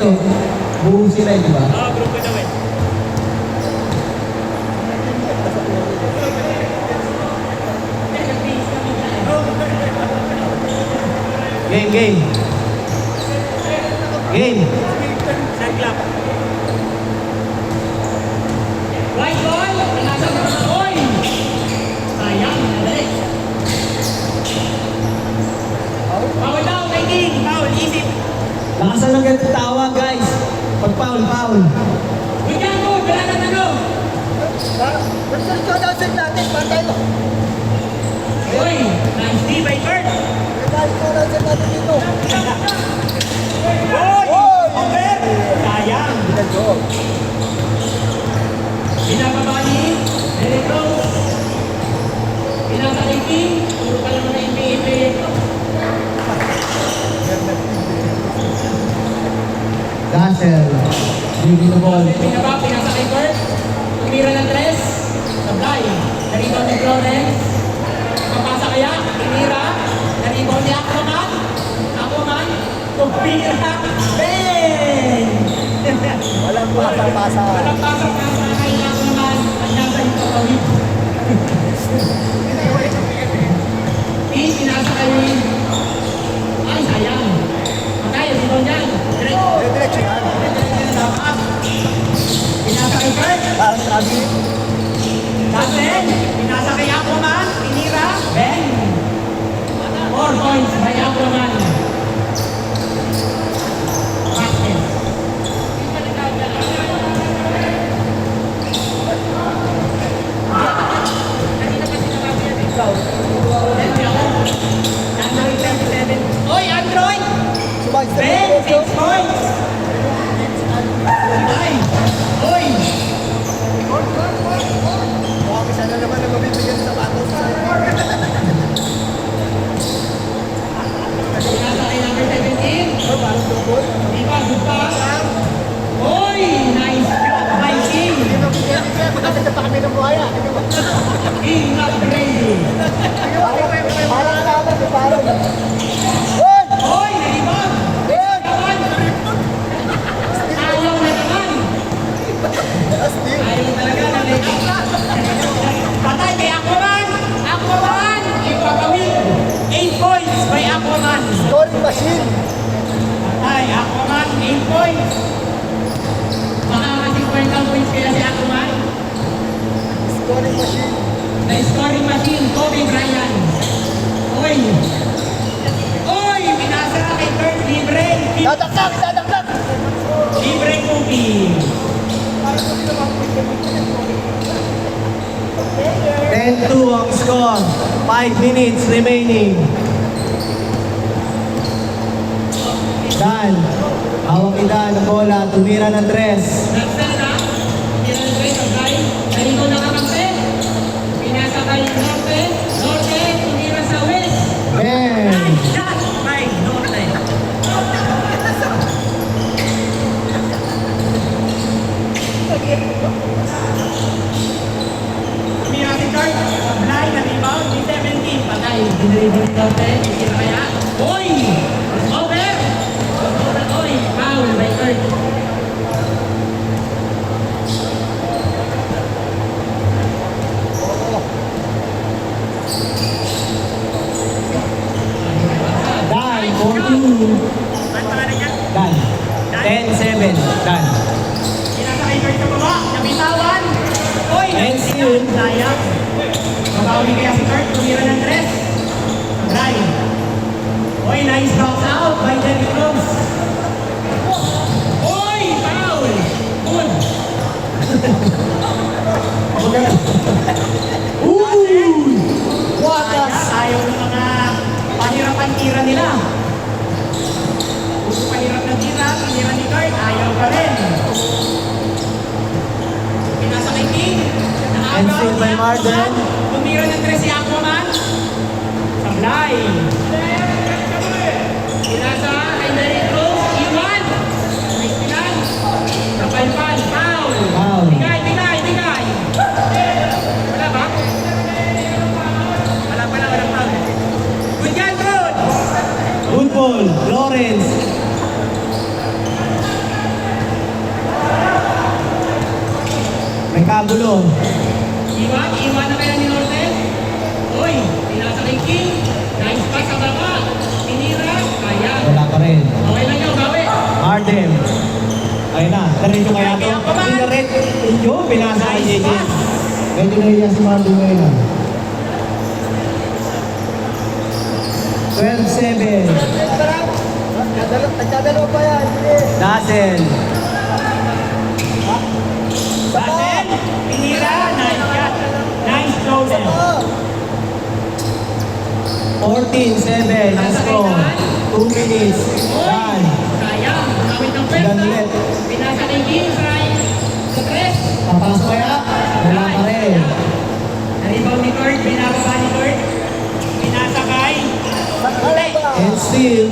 Buo sila, di ba? Oo, grupo daw eh. Game, game. Game. Nag-clap. White ball, nasa mga boy. Sayang, nadali. Foul daw, kay King. Foul, isip. Lakasan ng ganito tawa, guys. Pag foul, foul. Bigyan mo, wala na ano. Magsalito daw sa natin, patay ko. Uy, nice D by Kurt. Magsalito daw sa natin dito. Uy, over. Sayang. Pinababa ni Derek Rose. Pinasa kay King. Puro pa naman na NBA. Gasel. Hindi na ball. Pinaba, pinasa kay Kurt. Tumira ng tres. Sablay. Naribang ni Florence. Papasa kaya. Tinira. Naribang ni Aquaman. Aquaman. Tumira. Bang! Walang pasa-pasa. Walang pasok-pasok kay Aquaman. Ang nasa ito kawin. Pinasa kay... Ay, sayang. Patay, dito niyan. Diretso yan. Pinasa kay Kurt. Parang sabi. Dasen, pinasa kay Aquaman, tinira, Ben. 4 points kay Aquaman. Basket. Oy, Android! Sumagsa Ben, 6 points! Ay! Oy! Baka sana naman na mabibigyan sa sapatos. Pinasa kay number 17. Parang double. Di ba, good pass? Oy! Nice shot by King! Magkakita pa kami ng buhaya. King not ready! Parang kalaban, parang. Hoy! Oy! Nalibag! Hoy! Kawan! Ayaw na naman! Astig. Ayaw talaga na nalibag! Patay kay Aquaman! Aquaman! Ipapawin! 8 points by Aquaman! Scoring machine. Patay! Aquaman! 8 points! Makakasing points kaya si Aquaman? Scoring machine. The scoring machine, Kobe Bryant! Oy! Oy! Pinasa kay Kurt Libre! Dadaktak, dadaktak. Libre cookie! 10-2 ang score. 5 minutes remaining. Dan. Hawak ni Dan ang bola. Tumira ng tres. Nagsan na, pinasa kay Sabay, narito na kakampi, pinasa kay Norte, Norte, tumira sa West. Ben. Nice shot by Norte. Tumira si Kurt, Sablay, na rebound, ni 17, patay, dinribon ni Norte, tumira kaya, Oy! It's over! Oy, foul by Kurt. Dan. 14. Ano pangalan niya? Dan. 10-7. Dan. Pinasa kay Kurt sa baba, nabitawan. Oy, Nice nice yun. shot, sayang. Mabawi kaya si Kurt, tumira ng tres. Drive. Oy, nice bounce out by Derrick Rose. Oy, foul. Good. Wakas. Ayaw ng mga pahirapan tira nila. Gusto pahirap na tira, tinira ni Kurt, ayaw pa rin. Pinasa kay King. And saved by Marden. Tumira ng tres si Aquaman. Sablay. Pinasa kay Derrick Rose. Iwan. Nice pinan. Kapalpan. Foul. Foul. Bigay, bigay, bigay. Wala ba? Wala pala, walang foul. Good yan, good. Good ball. Lawrence. nagkagulo. Iwan na kaya ni Norte. Uy, pinasa kay King. Nice pass sa baba. Tinira, kaya. Wala pa rin. Okay lang yun, gawi. Arden. Ayun na, diretso kaya to. Kaya pa man. Pinaret. Yung pinasa kay Nice JJ. pass. Medyo nahiya si Marlon ngayon. 12-7. Nagdadalaw pa yan. Sige. Dazzle. Basen, tinira, nice shot. Nice throw din. Oh. 14-7 ang score. 2 minutes. Uy, Done. sayang. Gawin ng pwesta. Done ulit. Pinasa kay King, right. Sa tres. Papasok kaya? Wala pa rin. Na-rebound ni Kurt, binababa ni Kurt. Pinasa kay. And still.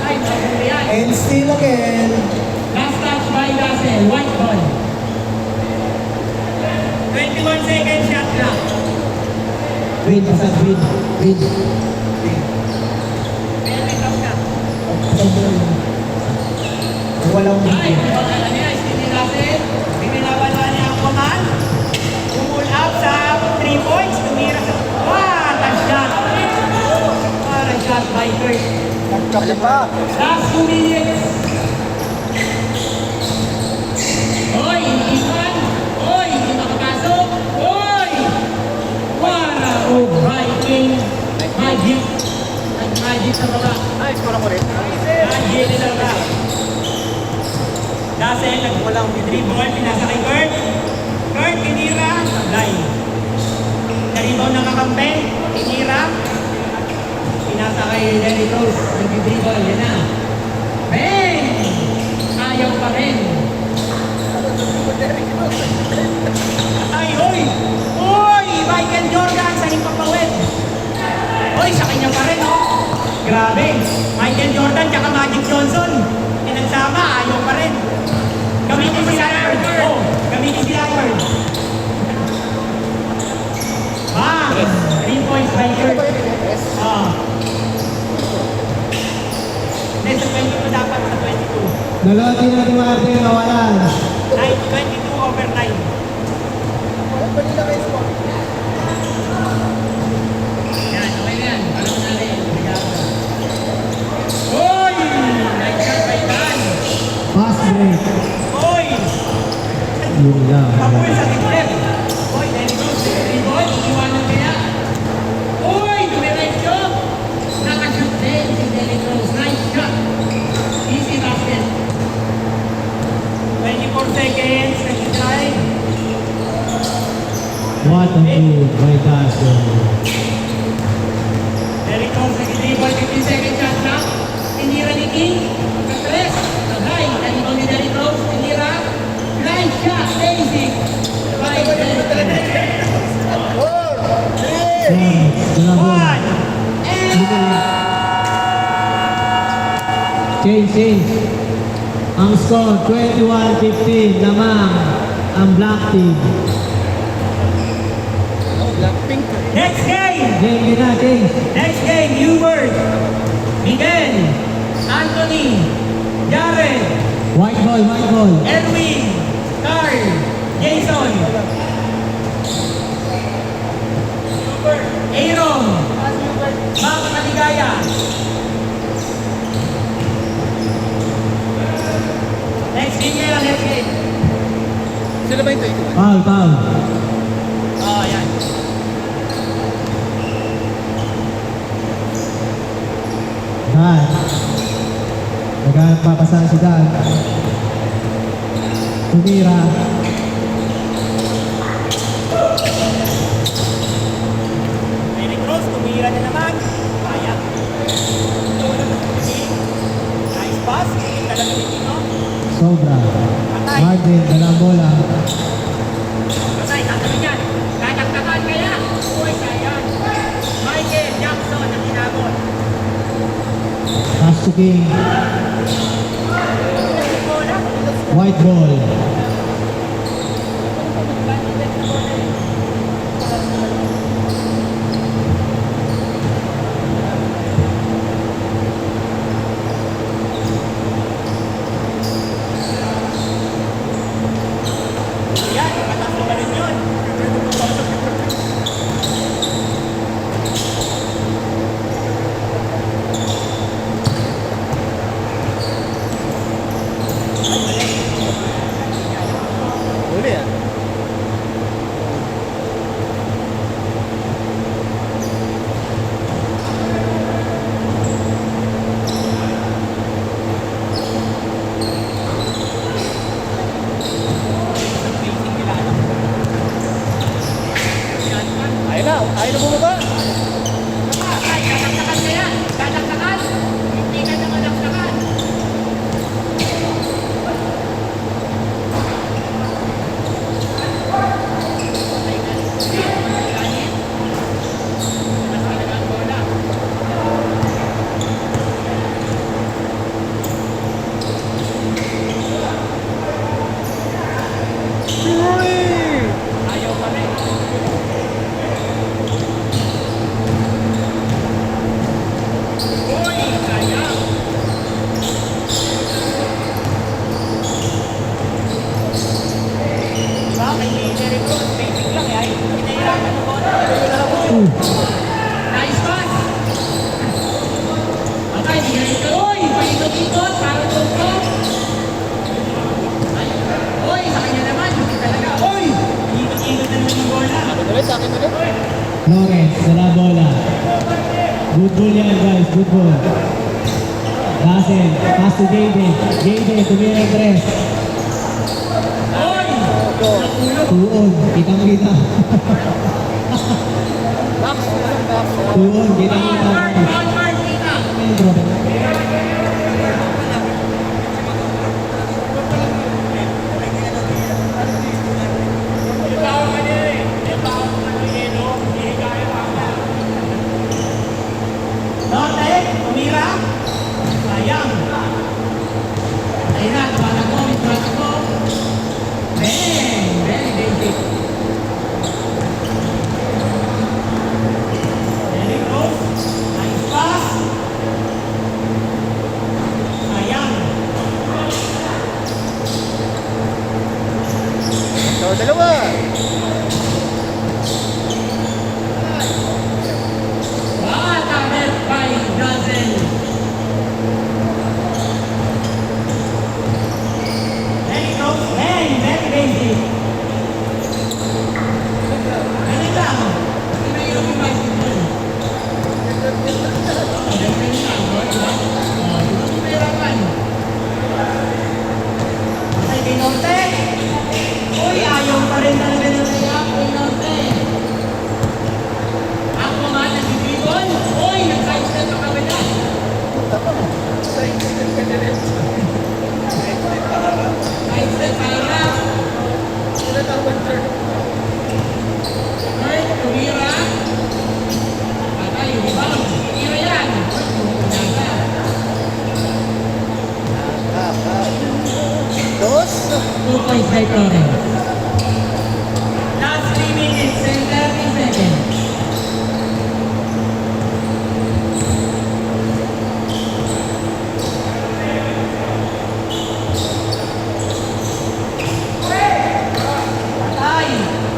Ay, mabuti yan. And still again. Last touch by Dazzle, white ball. 21 seconds shot clock. Wait, pasad, wait. Wait. Kaya may top shot. Walang Ay, video. ano niya, Stevie Dazzle. Binababa niya ang command. Pull up sa 3 points. Tumira sa... What a shot! What a shot by Kurt. Nagkape pa. Last 2 minutes. Oy, Ivan. Oy, hindi makapasok. Oy! Wala o Viking. Magic. Nag-magic sa baba. Ay, score mo rin. Magic sa baba. Dazzle, nagpulang dribble. Pinasa kay Kurt. Kurt, tinira. Sablay. Na-rebound ng kakampi. Tinira. Pinasa kay Derry Rose. Nag-dribble. Yan na. Bang! Ayaw pa rin. Ay, hoy! Hoy! Michael Jordan sa Himpapawid. Hoy, sa kanya pa rin, oh. Grabe. Michael Jordan tsaka Magic Johnson. Pinagsama, ayaw pa rin. Gamitin si Lyford. Oh, gamitin si Lyford. Bang! 3 points by Kurt. Ah. Sa 22 dapat sa 22. Dalawa din natin Martin, nawalan. 22 over 9. Bali na kayo mo. Yan, okay na yan. Alam na rin. Uy! Nice shot by Dan. Fast break. Uy! Yun lang. Papuwi sa tiplep. Uy, Derry Rose. Dribble, iwanan kaya. Uy! Dumiretso. Nakashoot din si Derry Rose. Nice shot. Easy basket. 24 seconds. Second try. What a move by Dazzle. Derry Rose, nag-dribble. 15 seconds shot clock. Tinira ni King. Ka-tres. Nagay. Nalibang ni Derry Rose. Tinira. Nice shot. Basic. By Derry Four. Three. One. And... Change. Ang score, 21-15. Lamang ang Black Team. Blackpink. Next game. Game na, change. Next game. Hubert. Miguel. Anthony. Jared. White ball. Erwin. Carl. Jason. Aaron. Mac Maligaya. Next game kaya, next game. Sila ba yung tayo? Foul. Oh, yan. Dan. Nagpapasan si Dan. Tumira. Derrick Rose, tumira na naman. Kaya. Nice pass. Talaga ni Tino. Sobra. Martin, dalang bola. Patay, tatanong yan. Dadagdagan kaya. Uy, sayang. Michael Jackson ang hinabot. Pass to King. Bola. White ball. Yan, patas mo ba rin yun? Florence, dala bola. Good ball yan guys, good ball. Russell, pass to Jayden. Jayden, tumira ng tres. Oy! Tuon, kitang-kita. Box, walang box. Tuon, kitang-kita. Mark, kita. Pedro. Norte, tumira. Sayang. Ayun na, tumala ko, tumala ko. Bang! Very basic. Very close. Nice pass. Sayang. So, dalawa. Covered by Dozen. Very close. Bang! Very basic. Ganun lang. Hindi na yung basketball. Ganun lang. Tumirakan. Patay kay Norte. Uy, ayaw pa rin talaga ng layup kay Norte. Ako nga nag-dribble. Uy, nag-sidestep pa kabila. Sidestep pa harap. Third, tumira. Patay, rebound. Tira yan. Naga. Dos. 2 points by Torres. Last 3 minutes and 30 seconds. Patay!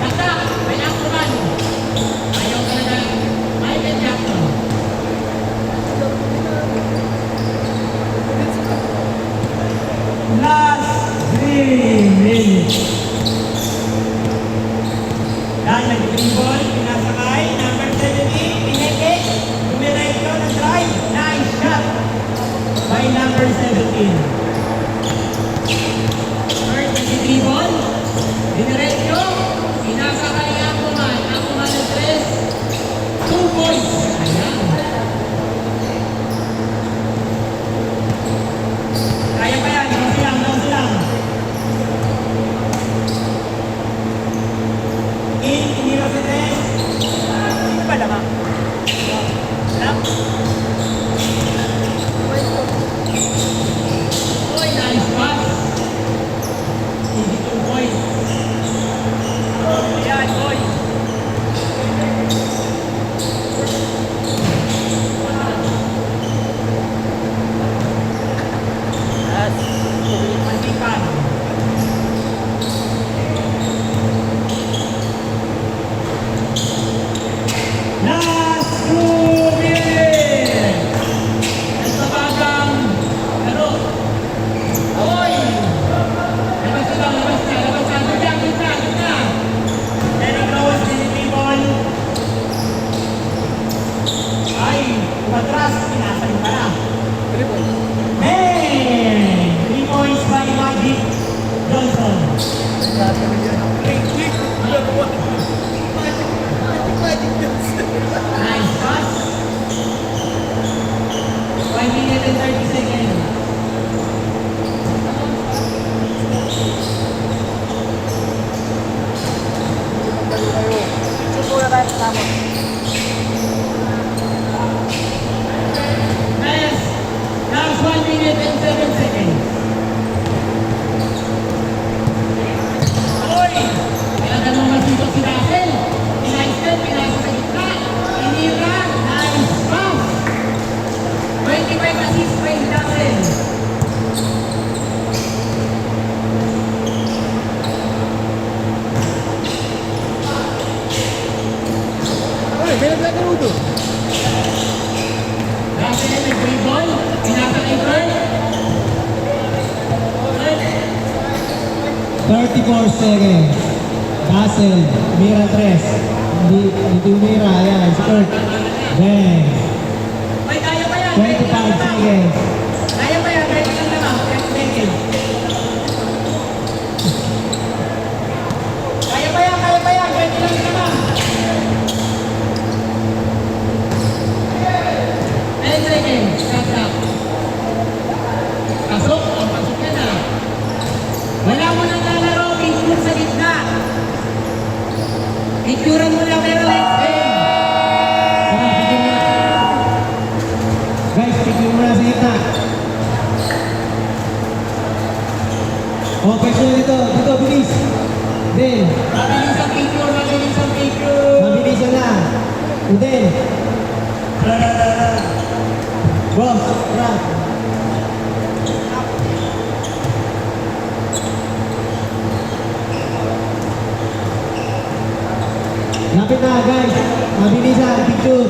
Natak! May Acroman! Ayaw talaga. Michael Jackson. Last 3 minutes. Yan, nag-dribble, pinasakay, number 17, pineke, tumiretso ng drive, nice shot by number 17. First, nag-dribble, diniretso, pinasakay ako man ng 3, 2 points. Ayan. Kaya pa yan, doon silang. Iniro sa tres. Sino ba naman? Alam? Uy, nice pass. Easy 2 points. Ayan, boy. Mantikan. Last 2 minutes! Sa bagang laro. Oy! Labas na. Ganda. Very close, dinitibon. Ay, umatras, pinasay pa na. Hey! 3 points by Magic Johnson. Nice pass. 1 minute and 30 seconds. Last 1 minute and 7 seconds. Oy! Kaya ganun masito si Russell. Pinasa sa gitna. Inira, nice pass. 25 assists by Russell. Uy, may naglalaro doon. Russell nag-dribble. Pinasa kay Kurt. 34 seconds. Russell, tumira ng 3. Hindi tumira, ayan, si Kurt. Then, Ay, kaya pa yan. 25 seconds. Kaya pa yan. 20 lang naman. 20 seconds. Kaya pa yan. Kaya pa yan. 20 lang naman. 10 seconds. Stop. Pasok. Ang pasok yan na. Wala mo nang lalaro. Picture sa gitna. Picturean mo lang pero let's game. Tara, pigil mo na. Guys, pigil mo na sa gitna. Okay, so dito, bilis. Then, Mabilis ang picture. Mabilis ang picture. mabilisan na. Then, boss, tara. Lapit na, guys. Mabilisan, picture.